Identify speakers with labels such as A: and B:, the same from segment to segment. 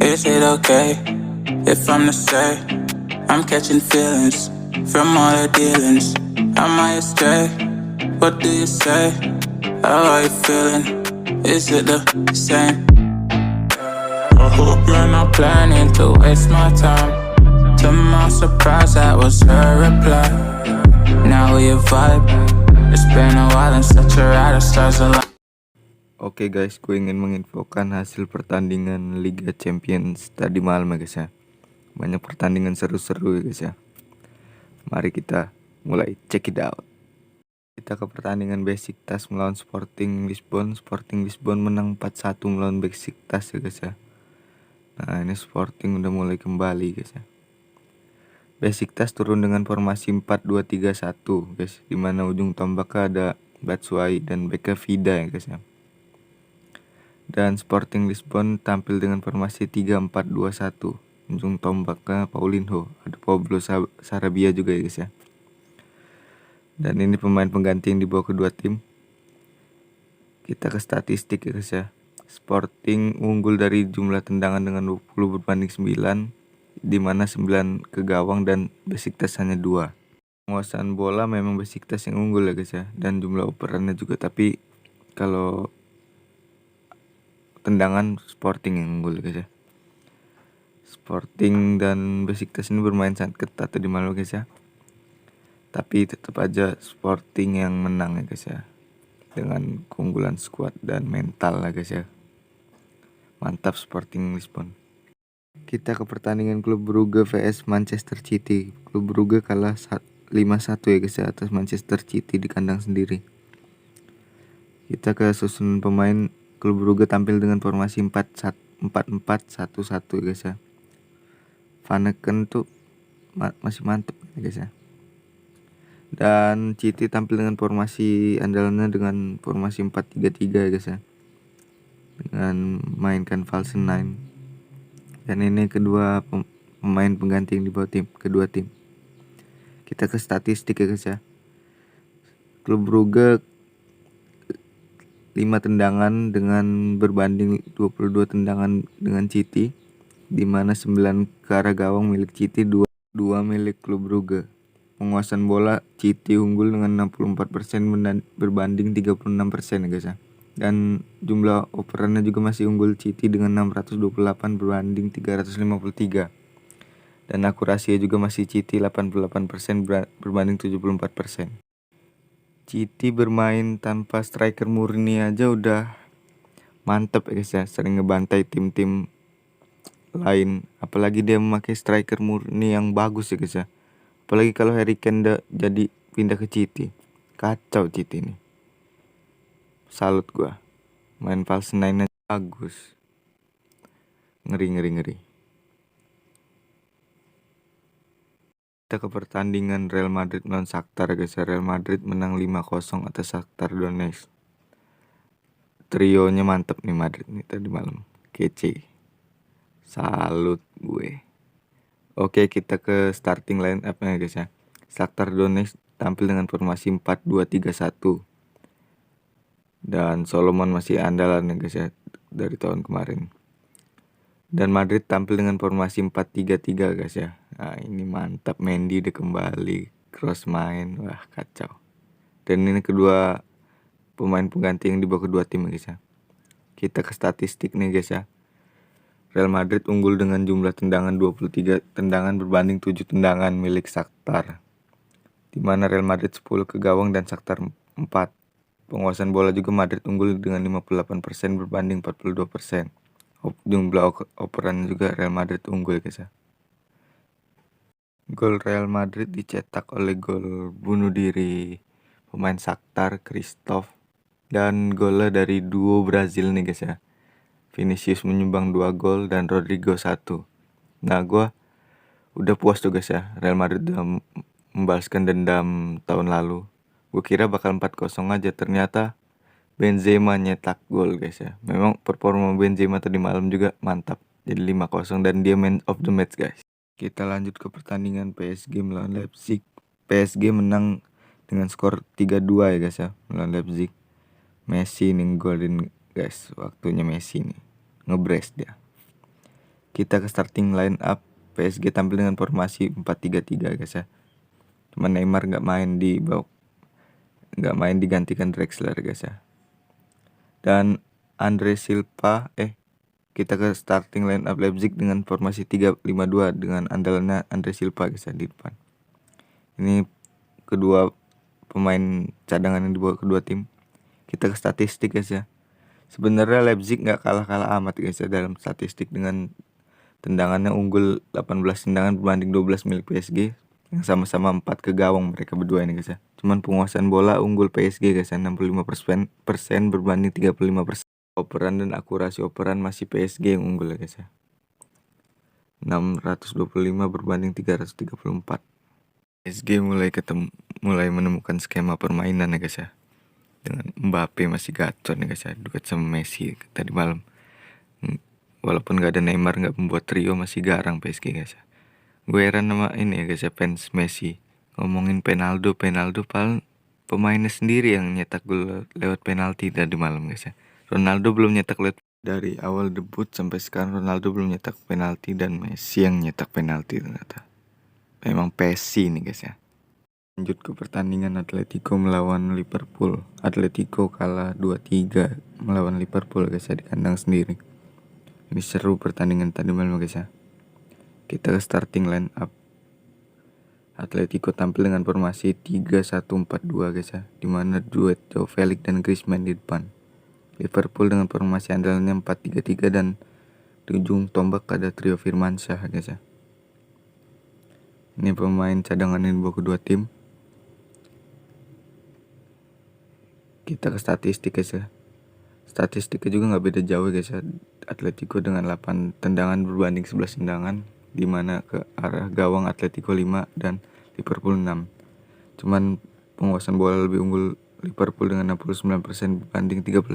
A: Is it okay if I'm to say I'm catching feelings from all the dealings? Am I astray? What do you say? How are you feeling? Is it the same? I hope you're not planning to waste my time. To my surprise, that was her reply. Now we vibe. It's been a while and such a ride, stars align.
B: Oke guys, gue ingin menginfokan hasil pertandingan Liga Champions tadi malam ya guys ya. Banyak pertandingan seru-seru ya guys ya. Mari kita mulai check it out. Kita ke pertandingan Besiktas melawan Sporting Lisbon. Sporting Lisbon menang 4-1 melawan Besiktas ya guys ya. Nah ini Sporting udah mulai kembali guys ya. Besiktas turun dengan formasi 4-2-3-1 guys, dimana ujung tombaknya ada Batshuayi dan Beka Vida ya guys ya. Dan Sporting Lisbon tampil dengan formasi 3-4-2-1. Ujung tombaknya Paulinho, ada Pablo Sarabia juga ya guys ya. Dan ini pemain pengganti yang dibawa kedua tim. Kita ke statistik ya guys ya. Sporting unggul dari jumlah tendangan dengan 20 berbanding 9, di mana 9 ke gawang dan Besiktas hanya 2. Penguasaan bola memang Besiktas yang unggul ya guys ya, dan jumlah operannya juga, tapi kalau tendangan Sporting yang unggul guys ya. Sporting dan Besiktas ini bermain sangat ketat tadi malam guys ya. Tapi tetap aja Sporting yang menang ya guys ya. Dengan keunggulan skuad dan mental ya guys ya. Mantap Sporting Lisbon. Kita ke pertandingan Klub Brugge vs Manchester City. Klub Brugge kalah 5-1 ya guys ya atas Manchester City di kandang sendiri. Kita ke susunan pemain. Klub Brugge tampil dengan formasi 4-4-1-1 guys ya. Vanaken tuh masih mantep guys ya. Dan City tampil dengan formasi andalannya dengan formasi 4-3-3 guys ya. Dengan mainkan false 9. Dan ini kedua pemain pengganti yang dibawa kedua tim. Kita ke statistik ya guys ya. Klub Brugge 5 tendangan dengan berbanding 22 tendangan dengan City, di mana 9 ke arah gawang milik City, 2 milik Klub Brugge. Penguasaan bola City unggul dengan 64% berbanding 36% ya guys ya. Dan jumlah operannya juga masih unggul City dengan 628 berbanding 353. Dan akurasinya juga masih City 88% berbanding 74%. City bermain tanpa striker murni aja udah mantep ya guys ya, sering ngebantai tim-tim lain. Apalagi dia memakai striker murni yang bagus ya guys ya. Apalagi kalau Harry Kane jadi pindah ke City. Kacau City nih. Salut gua. Main false 9 aja bagus. Ngeri. Kita ke pertandingan Real Madrid melawan Shakhtar guys. Real Madrid menang 5-0 atas Shakhtar Donetsk. Trionya mantep nih Madrid nih tadi malam. Kece. Salut gue. Oke, kita ke starting line up-nya guys ya. Shakhtar Donetsk tampil dengan formasi 4-2-3-1. Dan Solomon masih andalan ya guys ya dari tahun kemarin. Dan Madrid tampil dengan formasi 4-3-3 guys ya. Nah ini mantap, Mendy udah kembali, Kroos main, wah kacau. Dan ini kedua pemain pengganti yang dibawa kedua tim guys ya. Kita ke statistik nih guys ya. Real Madrid unggul dengan jumlah tendangan 23 tendangan berbanding 7 tendangan milik Shakhtar. Di mana Real Madrid 10 ke gawang dan Shakhtar 4. Penguasaan bola juga Madrid unggul dengan 58% berbanding 42%. Jumlah operan juga Real Madrid unggul guys ya. Gol Real Madrid dicetak oleh gol bunuh diri pemain Shakhtar Christoph, dan golnya dari duo Brazil nih guys ya. Vinicius menyumbang 2 gol dan Rodrigo 1. Nah gue udah puas tuh guys ya, Real Madrid udah membalaskan dendam tahun lalu. Gue kira bakal 4-0 aja, ternyata Benzema nyetak gol guys ya. Memang performa Benzema tadi malam juga mantap. Jadi 5-0 dan dia man of the match guys. Kita lanjut ke pertandingan PSG melawan Leipzig. PSG menang dengan skor 3-2 ya guys ya melawan Leipzig. Messi nih golin guys, waktunya Messi nih ngebres dia. Kita ke starting line up. PSG tampil dengan formasi 4-3-3 guys ya. Cuman Neymar nggak main digantikan Drexler guys ya. Dan Andre Silva kita ke starting line up Leipzig dengan formasi 3-5-2 dengan andalannya Andre Silva guys ya di depan. Ini kedua pemain cadangan yang dibawa kedua tim. Kita ke statistik guys ya. Sebenarnya Leipzig nggak kalah-kalah amat guys ya dalam statistik, dengan tendangannya unggul 18 tendangan berbanding 12 milik PSG yang sama-sama 4 ke gawang mereka berdua ini guys ya. Cuman penguasaan bola unggul PSG guys ya, 65% berbanding 35%. Operan dan akurasi operan masih PSG yang unggul ya guys ya. 625 berbanding 334. PSG mulai menemukan skema permainan ya guys ya. Dengan Mbappe masih gacor nih guys ya, duet sama Messi tadi malam. Walaupun gak ada Neymar, gak membuat trio, masih garang PSG guys ya. Gue heran sama ini ya guys ya, fans Messi ngomongin Penaldo padahal pemainnya sendiri yang nyetak gol lewat penalti tadi malam guys ya. Ronaldo belum nyetak lewat, dari awal debut sampai sekarang Ronaldo belum nyetak penalti dan Messi yang nyetak penalti ternyata. Memang Messi nih guys ya. Lanjut ke pertandingan Atletico melawan Liverpool. Atletico kalah 2-3 melawan Liverpool guys ya, di kandang sendiri. Ini seru pertandingan tadi malam guys ya. Kita ke starting line up. Atletico tampil dengan formasi 3-1-4-2 guys ya, dimana duet Joao Felix dan Griezmann di depan. Liverpool dengan formasi andalannya 4-3-3 dan di ujung tombak ada trio Firmansyah guys ya. Ini pemain cadangan yang dibawa kedua tim. Kita ke statistik guys ya. Statistiknya juga nggak beda jauh guys ya. Atletico dengan 8 tendangan berbanding 11 tendangan, dimana ke arah gawang Atletico 5 dan Liverpool 6. Cuman penguasaan bola lebih unggul Liverpool dengan 69% berbanding 31%.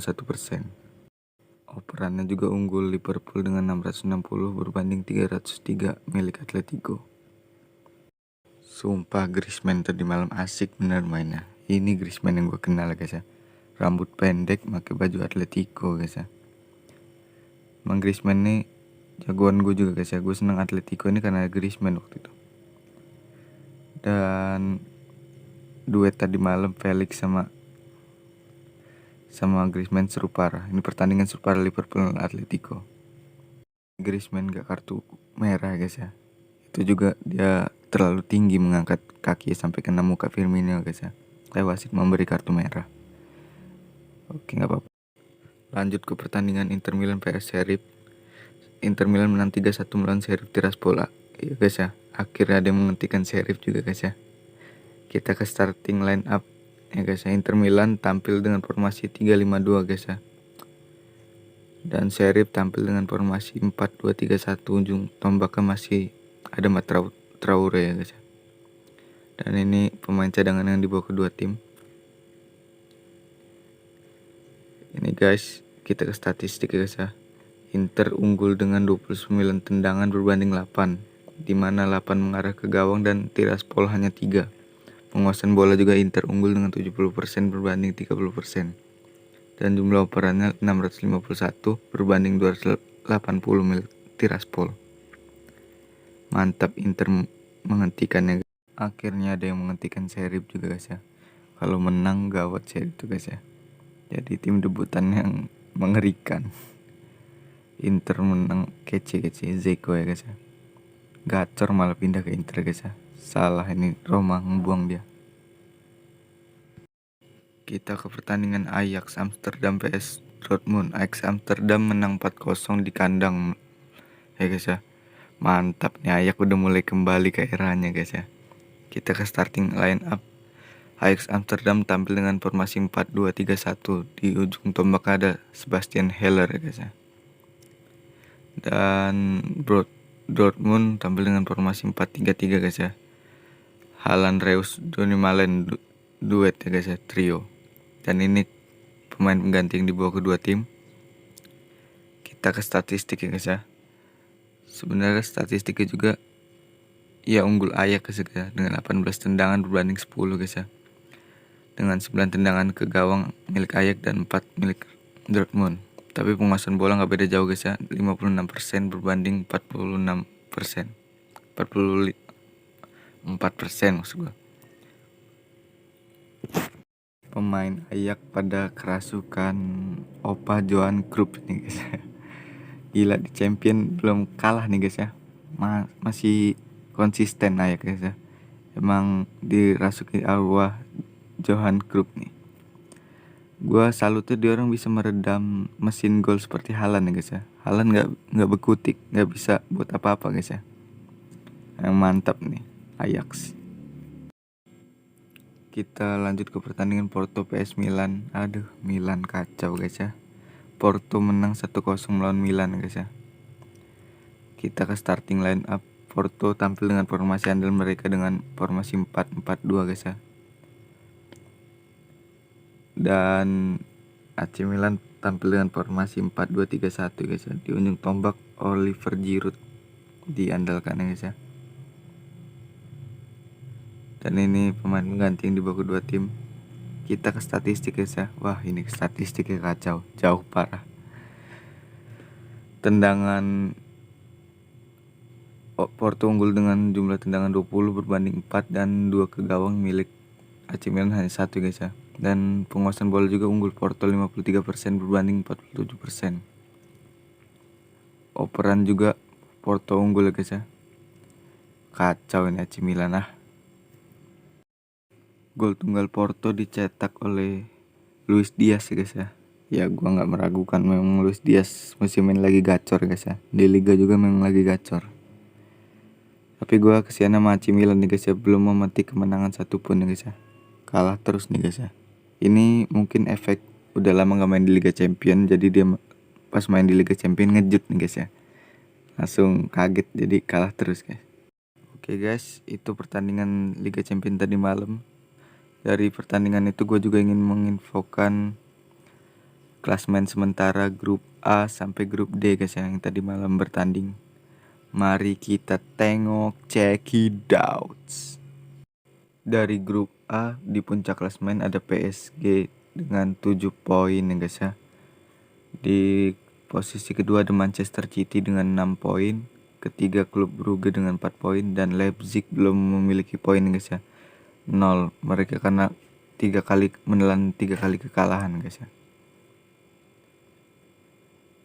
B: Operannya juga unggul Liverpool dengan 660 berbanding 303 milik Atletico. Sumpah Griezmann tadi malam asik bener mainnya. Ini Griezmann yang gue kenal guys ya. Rambut pendek, pakai baju Atletico guys ya. Emang Griezmann nih jagoan gue juga guys ya. Gue seneng Atletico ini karena Griezmann waktu itu. Dan duet tadi malam Felix sama Griezmann seru parah. Ini pertandingan seru parah Liverpool dan Atletico. Griezmann gak kartu merah guys ya. Itu juga dia terlalu tinggi mengangkat kaki sampai kena muka Firmino guys ya. Wasit memberi kartu merah. Oke, nggak apa-apa. Lanjut ke pertandingan Inter Milan vs Sheriff. Inter Milan menang 3-1 melawan Sheriff Tiraspol. Ya guys ya, akhirnya ada yang menghentikan Sheriff juga guys ya. Kita ke starting line up ya guys ya. Inter Milan tampil dengan formasi 3-5-2 guys ya. Dan Sheriff tampil dengan formasi 4-2-3-1. Ujung tombaknya masih ada Traore ya guys ya. Dan ini pemain cadangan yang dibawa kedua tim. Ini guys, kita ke statistik ya guys ya. Inter unggul dengan 29 tendangan berbanding 8, dimana 8 mengarah ke gawang dan Tiraspol hanya 3. Penguasaan bola juga Inter unggul dengan 70% berbanding 30%. Dan jumlah operannya 651 berbanding 280 milik Tiraspol. Mantap Inter menghentikannya. Akhirnya ada yang menghentikan Sheriff juga guys ya. Kalau menang gawat Sheriff itu guys ya. Jadi tim debutan yang mengerikan. Inter menang kece Zeko ya guys ya. Gacor malah pindah ke Inter guys ya. Salah ini Roma ngebuang dia. Kita ke pertandingan Ajax Amsterdam vs Dortmund. Ajax Amsterdam menang 4-0 di kandang ya guys ya. Mantap nih, Ajax udah mulai kembali ke eranya guys ya. Kita ke starting line up. Ajax Amsterdam tampil dengan formasi 4-2-3-1. Di ujung tombak ada Sebastian Haller ya guys ya. Dan Dortmund tampil dengan formasi 4-3-3 guys ya. Haaland, Reus, Donny Malen duet ya guys ya, trio. Dan ini pemain pengganti yang dibawa kedua tim. Kita ke statistik ya guys ya. Sebenarnya statistiknya juga ya unggul Ajax guys ya, dengan 18 tendangan berbanding 10 guys ya. Dengan 9 tendangan ke gawang milik Ajax dan 4 milik Dortmund. Tapi penguasaan bola nggak beda jauh guys ya, 56% berbanding 46%. 44% maksud gue. Pemain Ayak pada kerasukan Opa Johan Cruyff nih guys. Gila, di champion belum kalah nih guys ya. Masih konsisten Ayak guys ya. Emang dirasuki arwah Johan Cruyff nih. Gua salutnya dia orang bisa meredam mesin gol seperti Haaland ya guys ya. Haaland nggak berkutik, nggak bisa buat apa-apa guys ya. Yang mantap nih Ajax. Kita lanjut ke pertandingan Porto PS Milan. Aduh, Milan kacau guys ya. Porto menang 1-0 melawan Milan guys ya. Kita ke starting line up. Porto tampil dengan formasi andal mereka dengan formasi 4-4-2 guys ya. Dan AC Milan tampil dengan formasi 4-2-3-1 guys ya. Di ujung tombak Oliver Giroud diandalkan ya guys ya. Dan ini pemain pengganti yang dibawa kedua tim. Kita ke statistik guys ya. Wah, ini statistiknya kacau, jauh parah. Tendangan Porto unggul dengan jumlah tendangan 20 berbanding 4 dan 2 ke gawang milik AC Milan hanya 1 guys ya. Dan penguasaan bola juga unggul Porto 53% berbanding 47%. Operan juga Porto unggul ya guys ya. Kacau ini AC Milan ah. Gol tunggal Porto dicetak oleh Luis Diaz ya guys ya. Ya gua nggak meragukan, memang Luis Diaz musim ini lagi gacor guys ya. Di Liga juga memang lagi gacor. Tapi gua kesian sama AC Milan nih guys ya, belum memetik kemenangan satupun nih guys ya. Kalah terus nih guys ya. Ini mungkin efek udah lama nggak main di Liga Champion, jadi dia pas main di Liga Champion ngejut nih guys ya. Langsung kaget jadi kalah terus guys. Oke guys, itu pertandingan Liga Champion tadi malam. Dari pertandingan itu gue juga ingin menginfokan klasmen sementara grup A sampai grup D guys ya, yang tadi malam bertanding. Mari kita tengok, check it out. Dari grup A di puncak klasmen ada PSG dengan 7 poin ya guys ya. Di posisi kedua ada Manchester City dengan 6 poin. Ketiga klub Brugge dengan 4 poin. Dan Leipzig belum memiliki poin guys ya, 0. Mereka karena 3 kali menelan 3 kali kekalahan guys ya.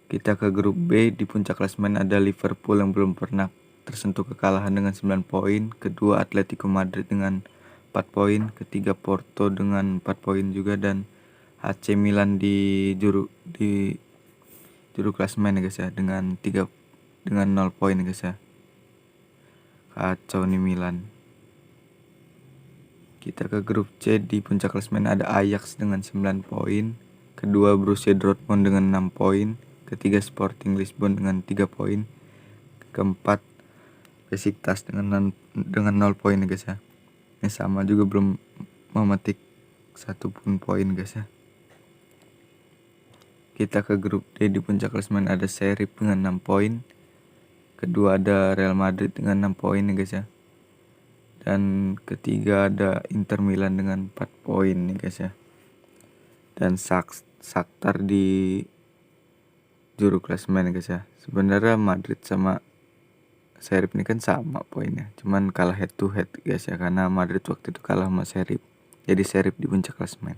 B: Kita ke grup B. Di puncak klasemen ada Liverpool yang belum pernah tersentuh kekalahan dengan 9 poin. Kedua Atletico Madrid dengan 4 poin. Ketiga Porto dengan 4 poin juga. Dan AC Milan di juru klasemen ya guys ya, dengan 0 poin guys ya. Kacau nih Milan. Kita ke grup C. Di puncak klasemen ada Ajax dengan 9 poin. Kedua Borussia Dortmund dengan 6 poin. Ketiga Sporting Lisbon dengan 3 poin. Keempat Besiktas dengan 0 poin guys ya. Ini sama juga belum memetik satupun poin guys ya. Kita ke grup D. Di puncak klasemen ada Sheriff dengan 6 poin. Kedua ada Real Madrid dengan 6 poin ya guys ya. Dan ketiga ada Inter Milan dengan 4 poin nih guys ya. Dan Shakhtar di juru klasemen guys ya. Sebenarnya Madrid sama Sheriff ini kan sama poinnya, cuman kalah head to head guys ya, karena Madrid waktu itu kalah sama Sheriff. Jadi Sheriff di puncak klasemen.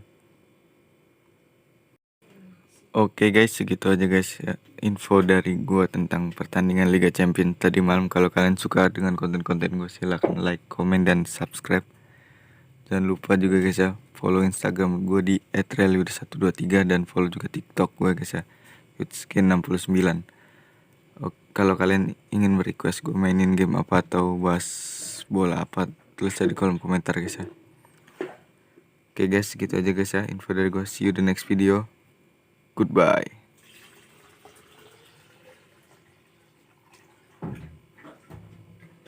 B: Oke guys, segitu aja guys ya info dari gue tentang pertandingan Liga Champions tadi malam. Kalau kalian suka dengan konten-konten gue, silahkan like, komen, dan subscribe. Jangan lupa juga guys ya, follow Instagram gue di @reliud123 dan follow juga TikTok gue guys ya, yutskin69. Kalau kalian ingin request gue mainin game apa atau bahas bola apa, tulis di kolom komentar guys ya. Oke guys, segitu aja guys ya info dari gue. See you the next video. Goodbye.